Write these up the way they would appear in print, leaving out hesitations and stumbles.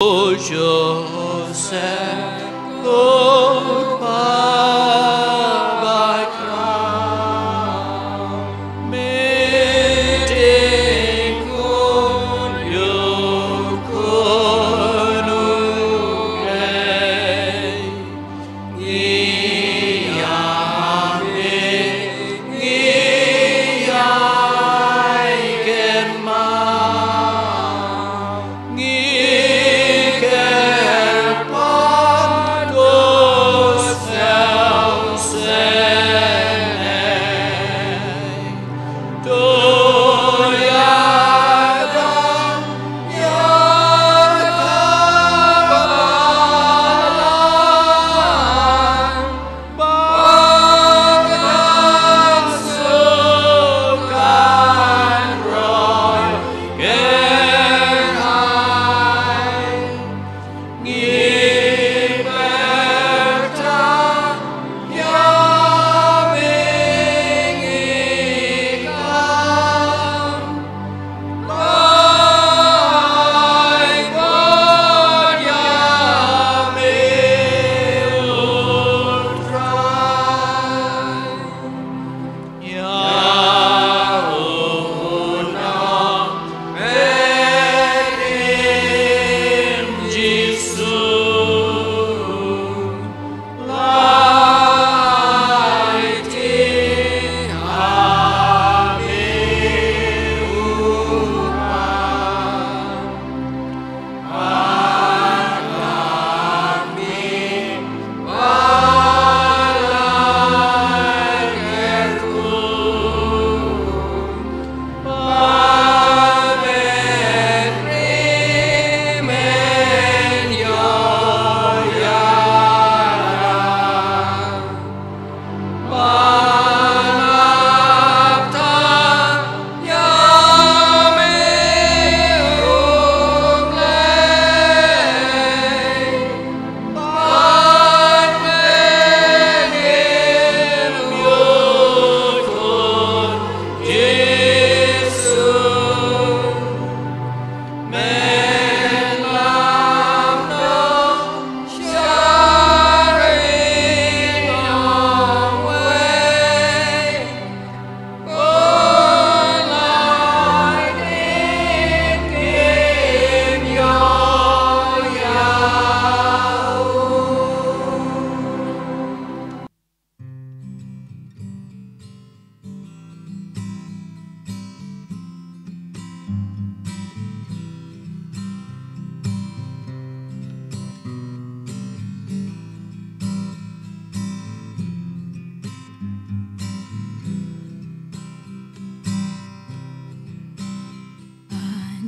Joseph, Lord, by crown, meeting con your cornugrey,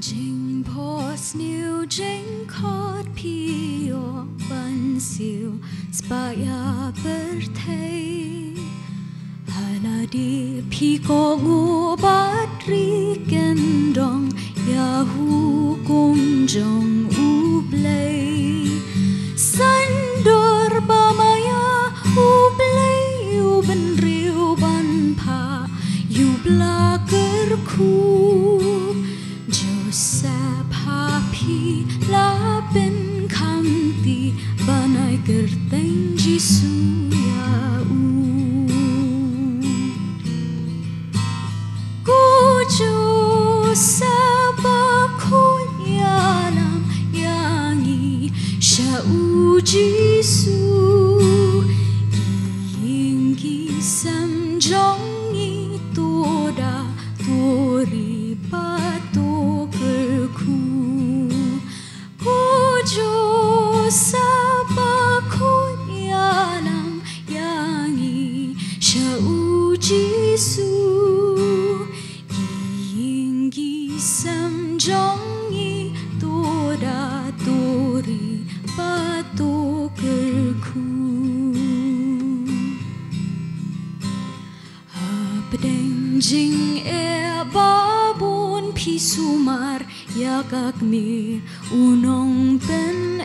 Jing pos new jing caught pio bansil spaya bertei haladi piko ngu batri kendong yahu kunjong ublay sandor bamaya ublay ubenri ubanpa yubla kerku Joseph happy la ben kanti banai gerteng Jisu ya ku Joseph aku yalam yangi shau Jisu inggi samjongi toda tori pato Joseph aku yalam yangi shau Jisu inggi samjongi toda tori pato kerku Abdeng jing babun pisumar yakakmir unong pen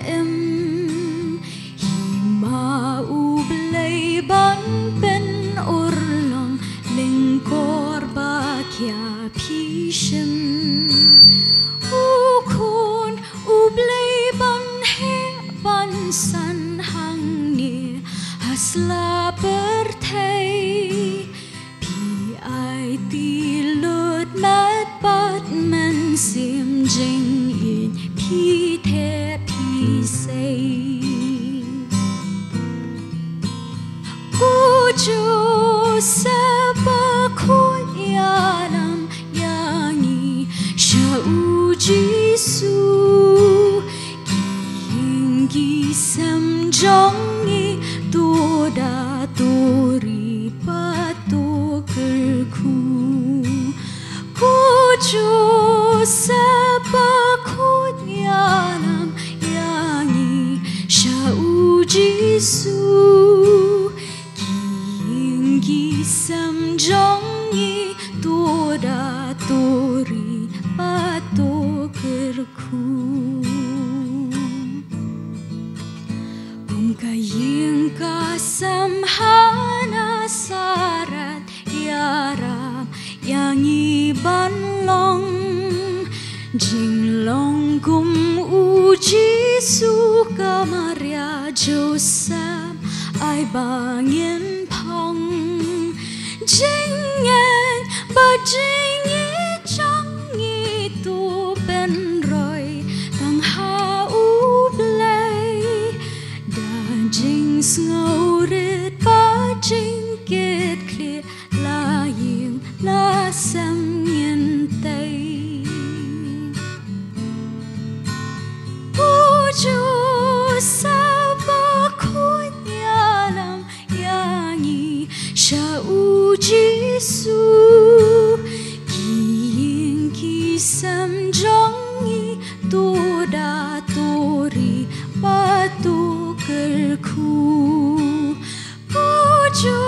hima ublay ban pen urlong lingkor bakya pishim ukon ublay ban sla berthei Pi ai ti lut mat bat man sim jing in pi the pi say Cô chú sa ba khôn ya nam ya ni sha u Giêsu Ki sam jong ni tu da tu ri pa tu ker khu Cô chú sa ba khôn ya nam ya ni sha u Giêsu Sam jong ni tu da tu ri pa tu ker khu Kum ka ying ka sam hana sarat yaram yang i ban long jing long kum u Giêsu ka Maria Joseph ai bangin Jing en ba jing i chang i tu ben roi tang ha u blei da jing ngâu rit ba jing kết clear la ying la sam nhân tây u chu sa ba khoi ya lam ya ngi sha u Giêsu ki ki sam jong ni tu da tu ri pa tu ker khu u chu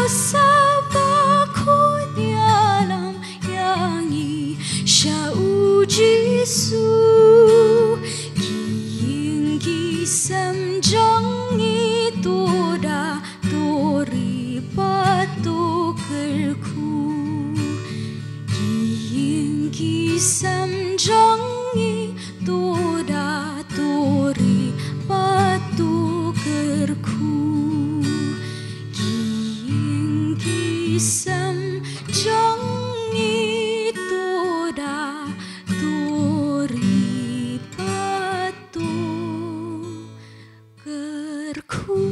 sa ba khoi ya lam ya ni sha u Giêsu ki ki sam jong ni tu da tu ri pa tu ker khu ki sam jong ni tu da tu ri pa tu ker khu ki sam jong ni tu da tu ri pa tu ker khu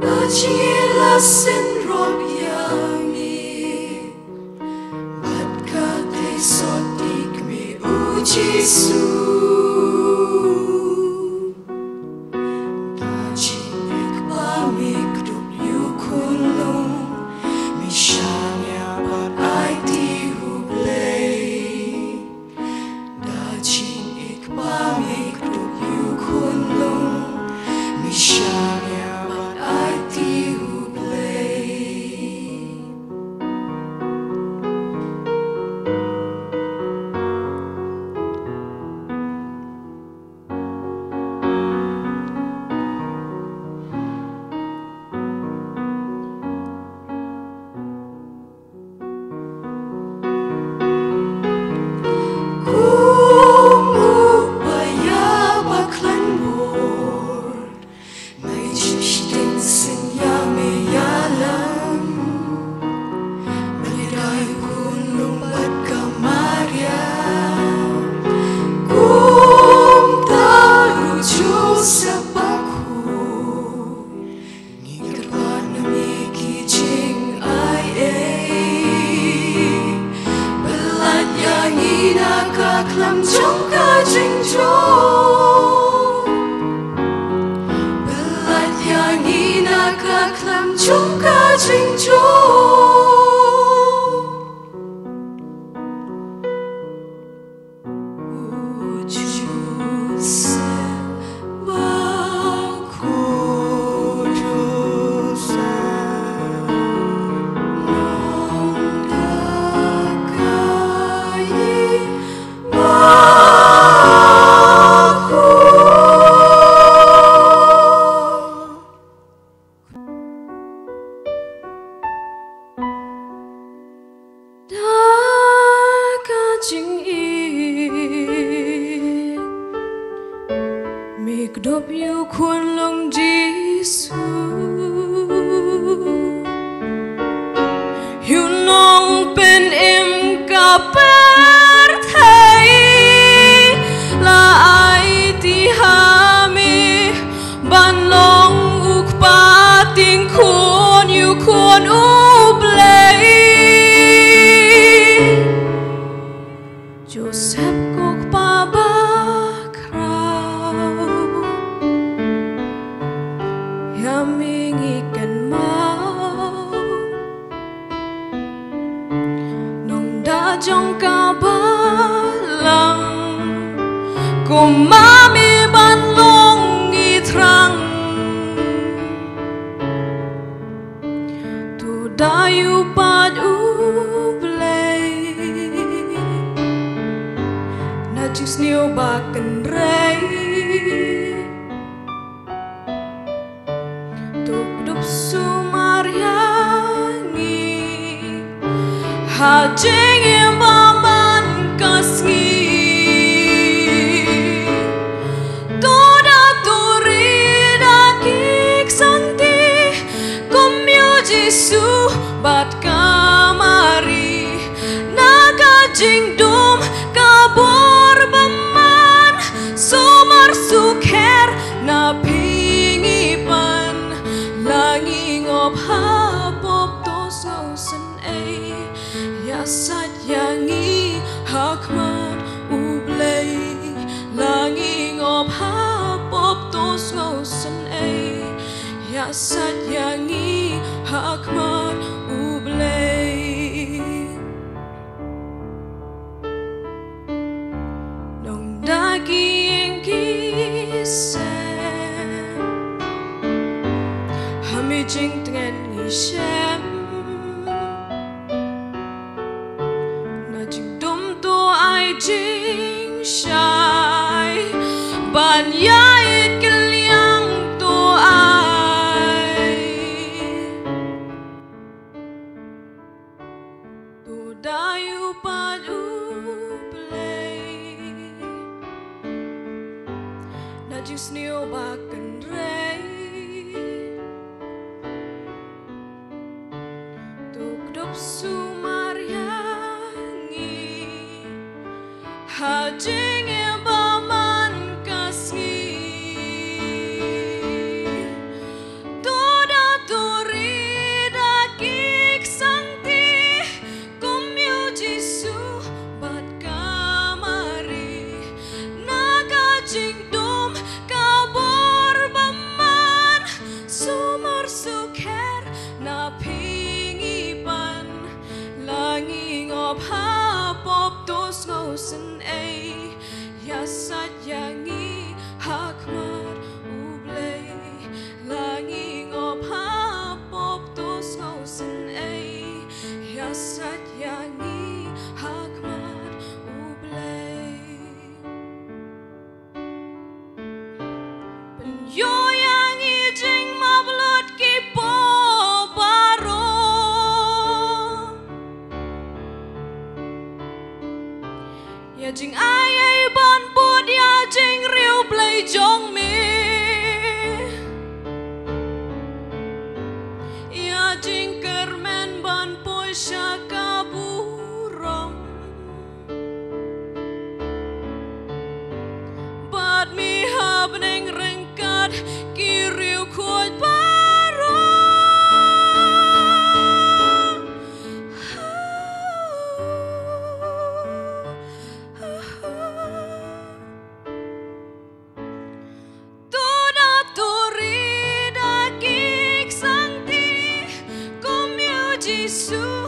Bacila sen rob yangi Bat kate sotik me ujisu Tajinek pamik dup yukulong Mishanya bat aiti hublay Tajinek pamik dup yukulong Mishanya bat aiti hublay Klam trong ka jing jo Belat yang ina ka klam trong ka jing jo Uju se wa kuju se Nong da kai Make up you kun long Giêsu You nong pen em ka per thai La ai ti ha mi ban long uk pa ting kun you kun ublay Joseph kok pa ba Yamingikan mau Nong da jong ka balang Kumami ban long itrang Tu dayu pad ublay Na jus niyo bakan rey Hajing imaman kasngi Toda turida kik santi Kumyo Jisu bat kamari Naga jingdum kabor baman Sumar sukher na pingipan Langing op hapop tos ngausen ay Yasat yangi hakmat ublay Langing op hapop tos ngausen ay Yasat yangi hakmat ublay Nong daging kisem Hamijing tengen ngisem Jing shai ban yait keliang to ai to dayu padu play na jus neo bakan rey to kdop sumaria Hajing ibaman kasngi Toda sen ei ya sat yangi hakmat ublei langi ngop ha pop to sau sen ei ya sat yangi hakmat ublei yo yangi jing mablut ki po baro ya jing ai ai bon bud ya jing riu play jong mi ya jing kermen bon poi shaka burom but mi habning ringkat ki riu khoi baro Jisu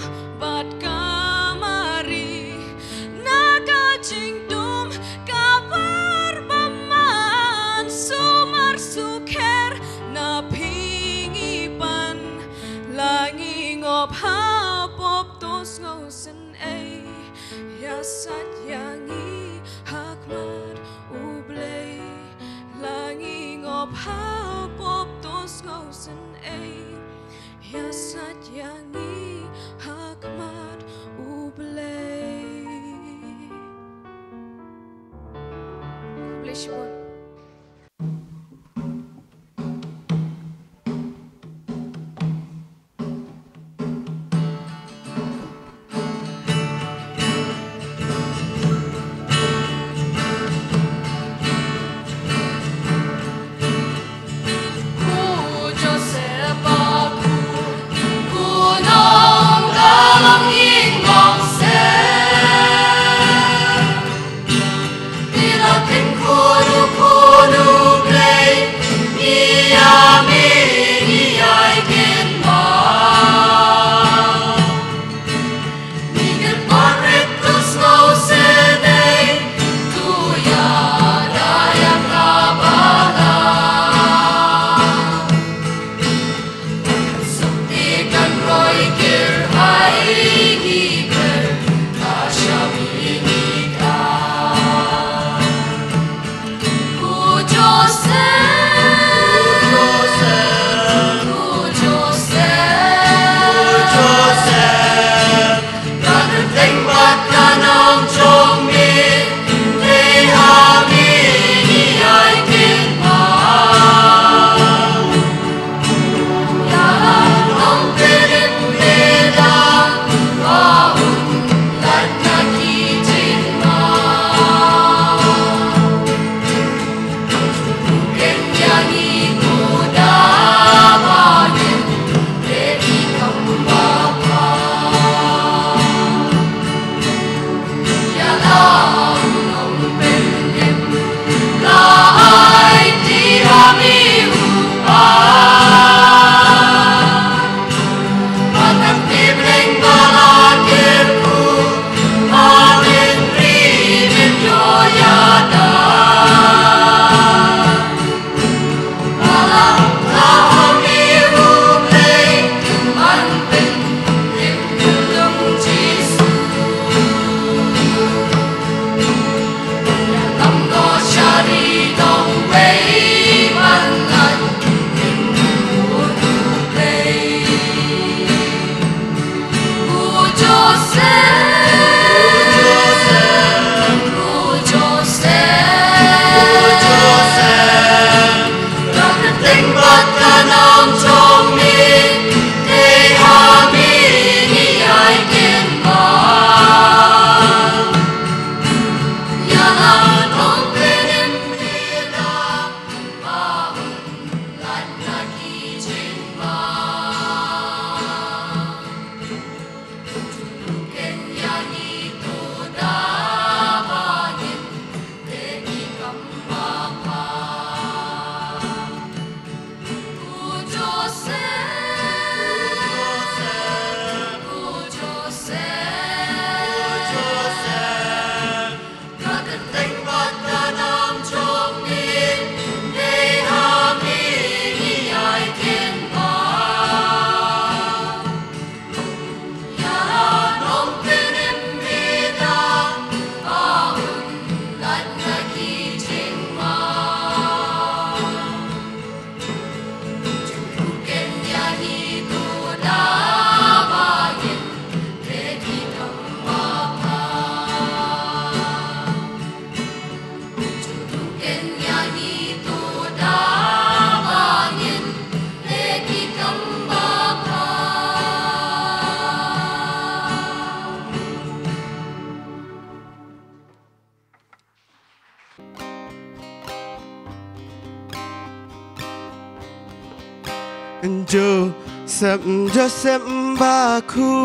Joseph baku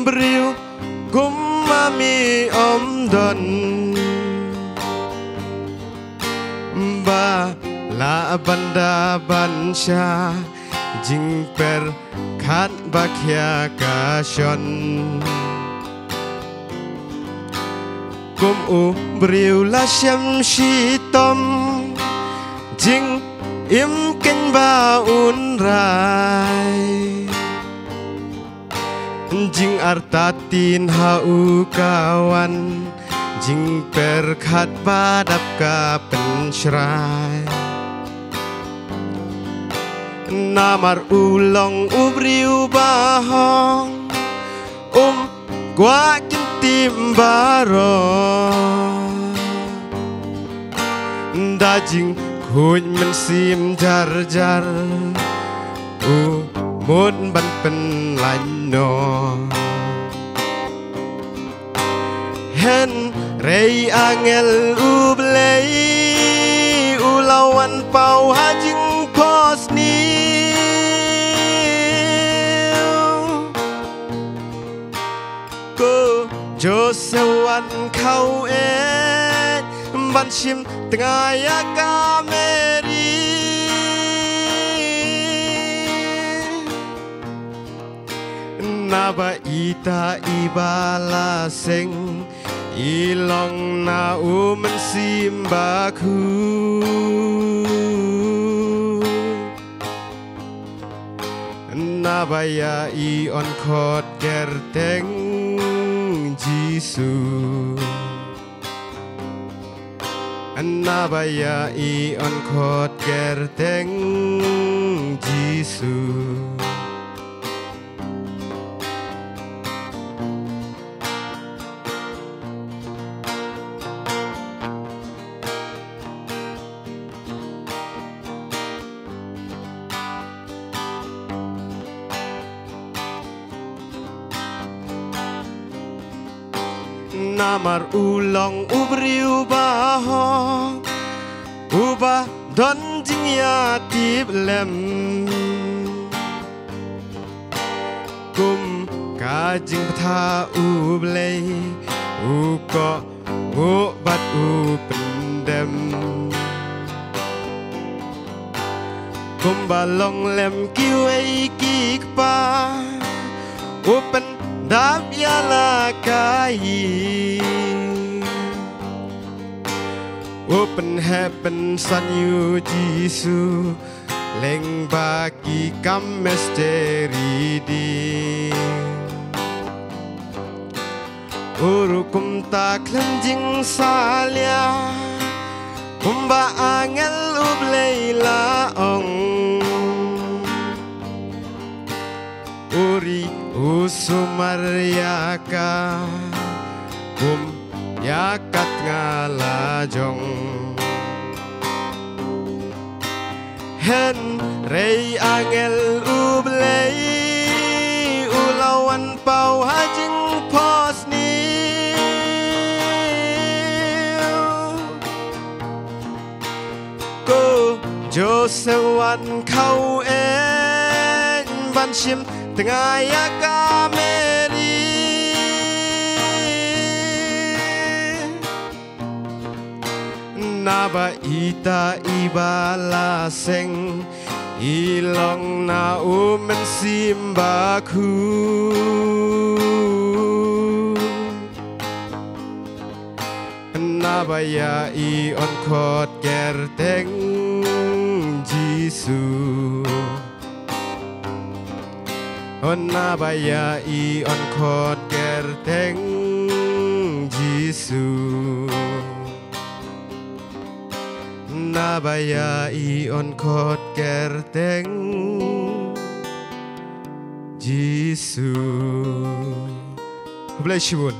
beriu gumami omdon ba la banda bansha jingper khat bakhya kashon kum u beriu la shem shi tom jing im ken ba un rai jing artatin hau kawan jing perkhat badap ka penshrai namar ulong ubriu bahong gua kintim baro dajing kuj mensim jar jar mun ban pen lano hen rei angel ublei ulawan pau hajing pos ni ko josewan kau ban shim tengah ya kameri naba ita ibala seng ilong na mensimbaku naba ya i on khot gerteng jisu naba ya i on khot gerteng jisu namar ulong ubriu baho uba don jing ya tip lem kum kajing ptha ublei uko ngubat upendem kum balong lem kiwei kikpa upen dap yala kai open heaven san yu jisu leng baki kam misteri di urukum ta klenjing salia kumba angel ubleila ong uri usumaryaka yakat ngalajong hen rei angel ublei ulawan pau hajing pos ni ko josewan kau ban shim tengah ya kameri naba ita ibala seng ilong na mensimbaku naba ya i on khot gerteng jisu Onna baya i on khot gerteng jisu Na baya i on khot gerteng jisu Bless you.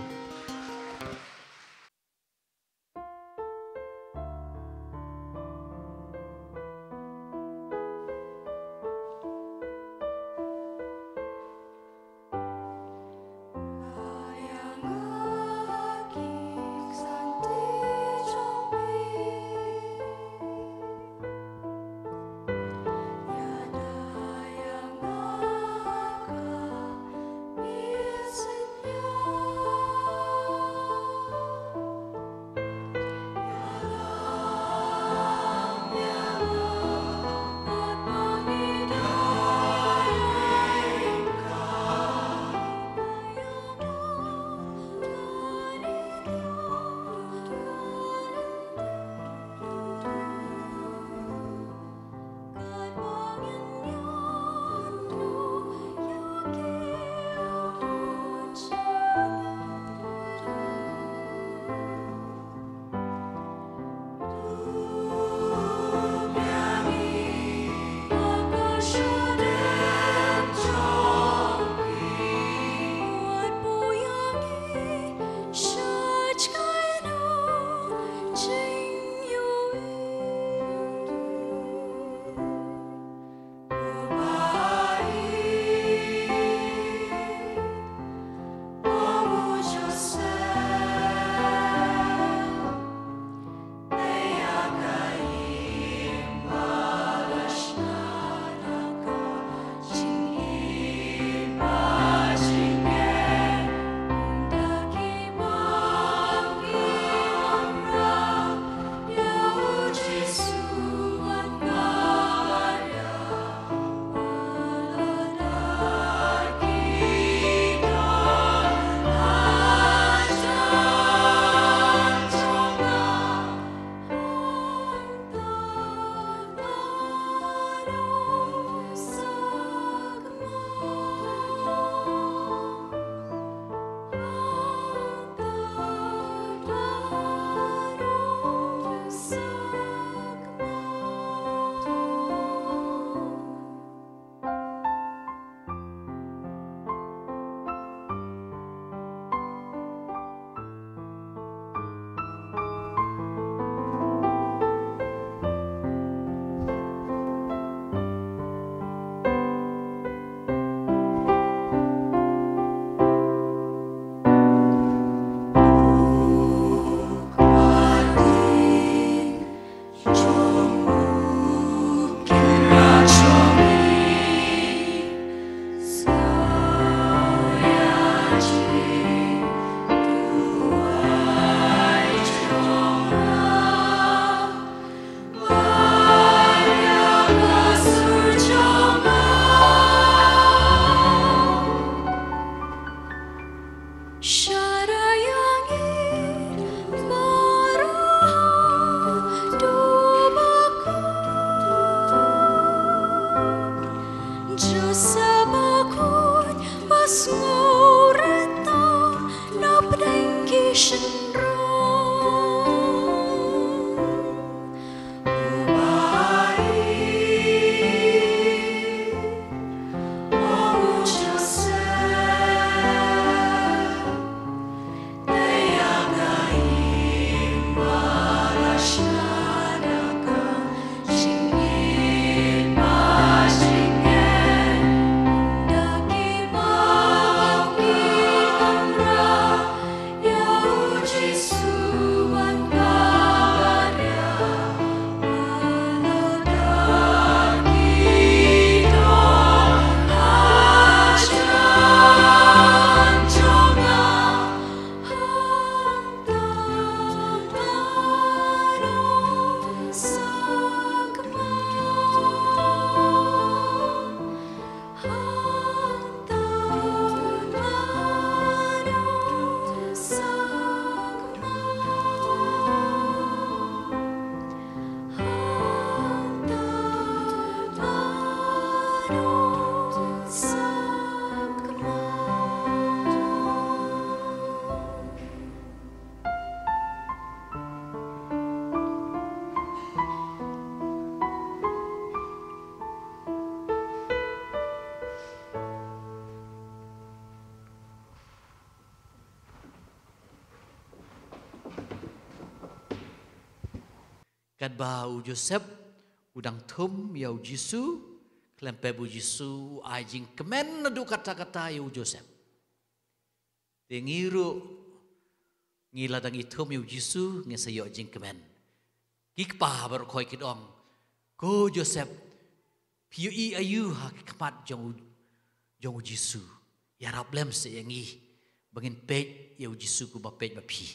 Kad bau Joseph udang thum yau Jisu klempe bu Jisu ajing kemen nadu kata-kata yau Joseph. Tengiru ngiladang ithum yau Jisu ngesayo ajing kemen. Kikpa berkoi kidong ko Joseph piu I ayu hakmat jong Jisu. Ya rablem seyangi bangin pej yau Jisu ku bapej bapi.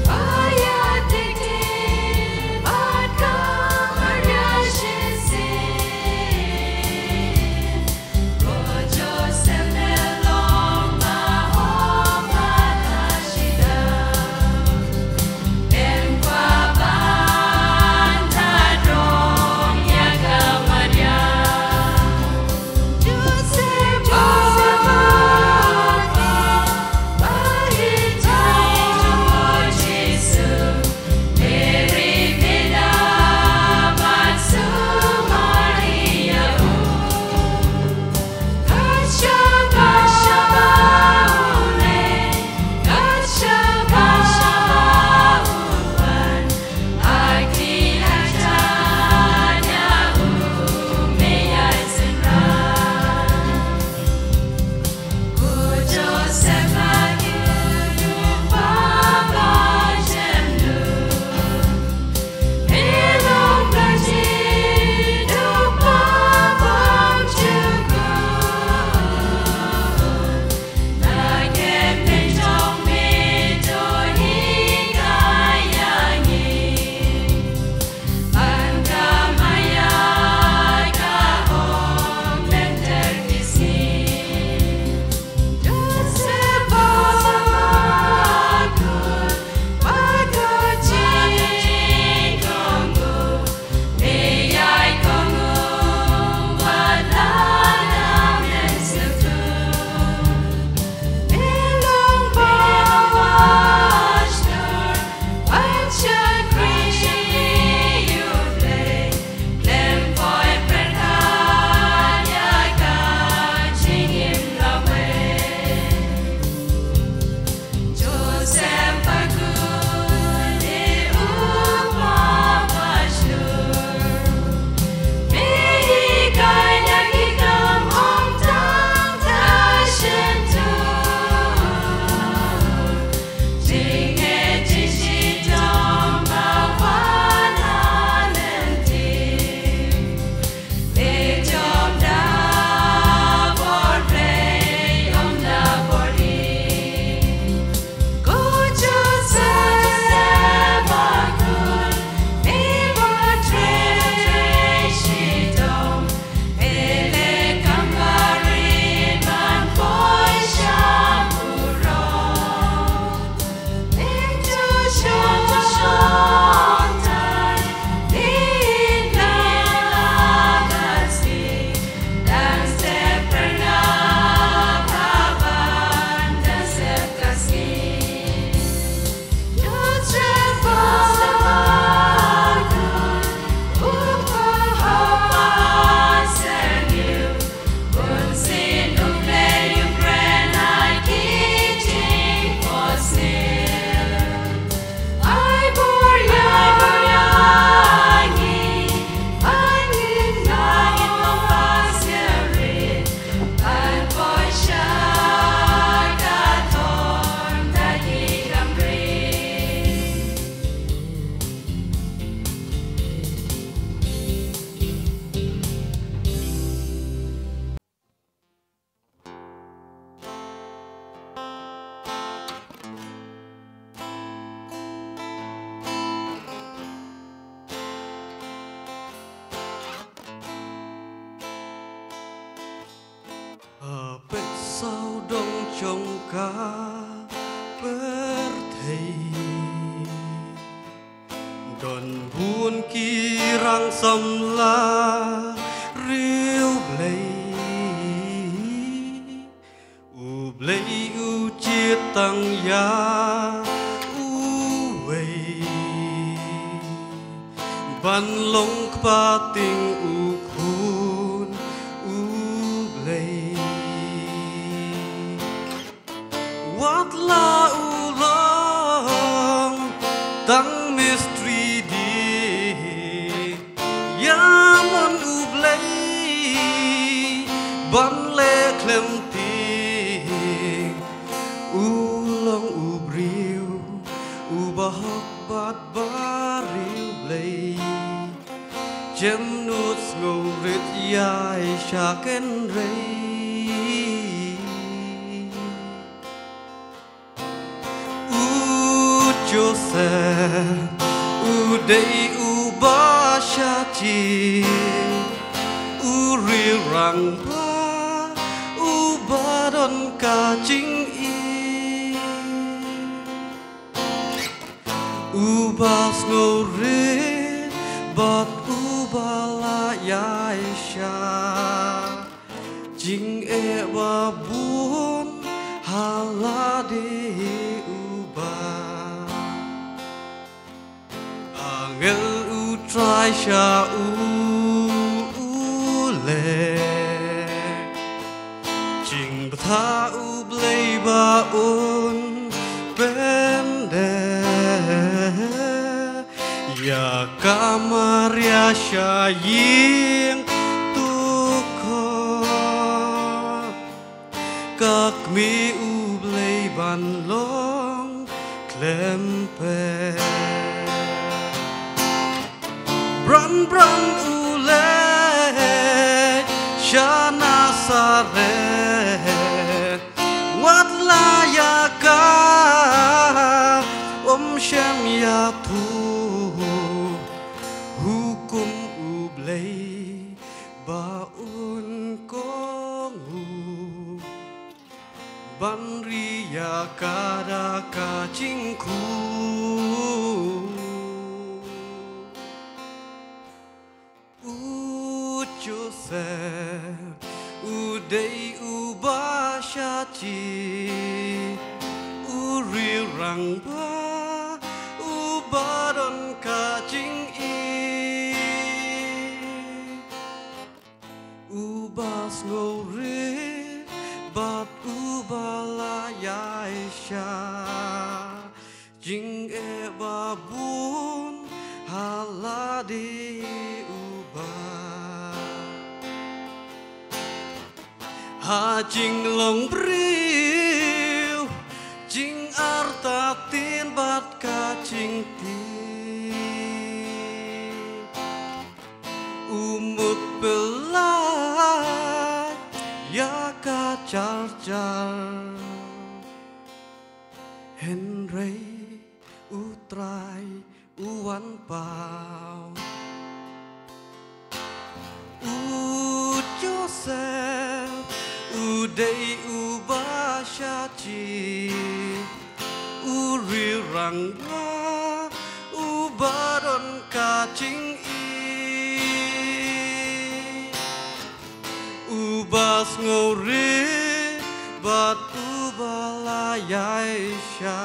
Fire, take it, but come, ka berthei Don buồn kỳ răng xâm la riêu blei u blei u chiết tăng ya u vei ban long kpa ting u khun u blei wat la u long tăng ban lê klem ti u long u briu u ba hok bat ba riu blei chem nút ngô rít yai sha ken rei u Joseph u dei u ba sha chi u riu rang ba don ka chính y u ba snow re bat u ba la ya sha chính e ba buồn ha la de u ba angel u try sha u le tha u blei ba un ben de ya kamaria sha ying tu ko các mi u blei ban long klem pe bran bran u le sha nasare wat la ya ka shem ya thu hukum u blei ba un ko ngu ban ri ya ka da ka ching khu Joseph u dei u ba sha chi u ri rang ba u ba don ka ching i u ba sno re bat u ba la ya sha jing e ba bun hala de u ba ha jing long briu jing arta tin bat ka jing ti umut belat ya ka char char Henry utrai uwan pao Joseph u dei u ba sha chi u ri rang ba u ba don ka ching i u ba ngo re bat u ba la yai sha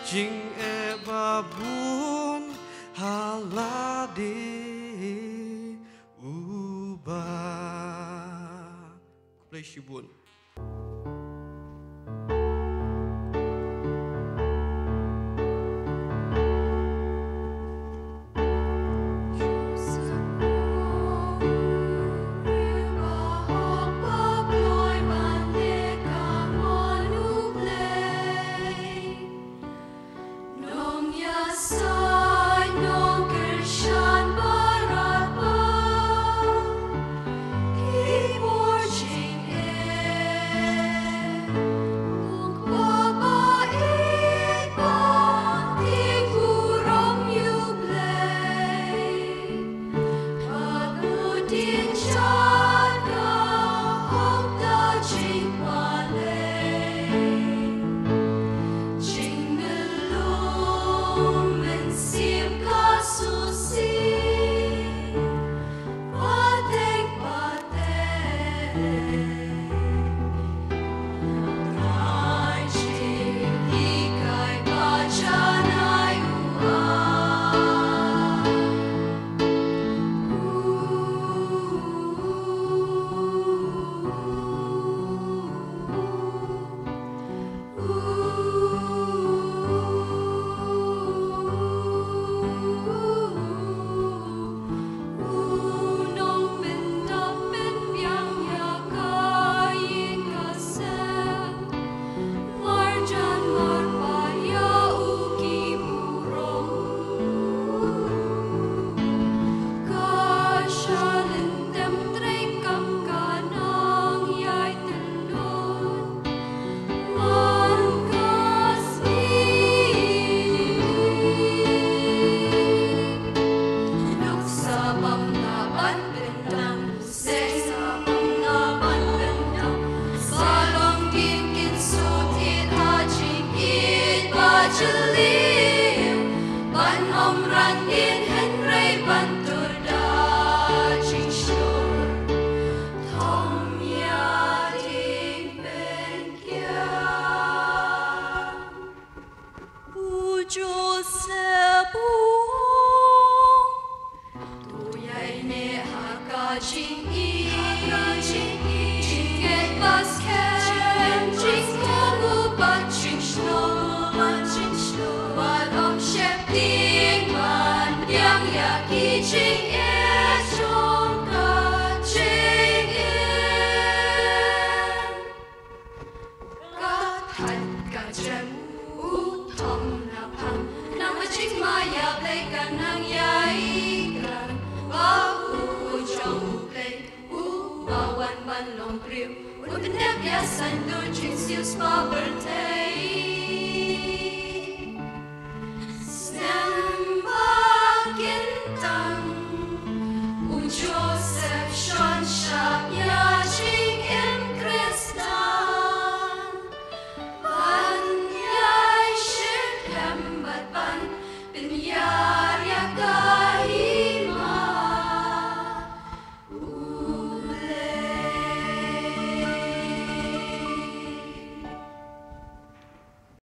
ching e ba bun ha la de Bless you, buồn. Hãy subscribe cho kênh Ghiền Mì Gõ để không bỏ lỡ Joseph Sean Sharp,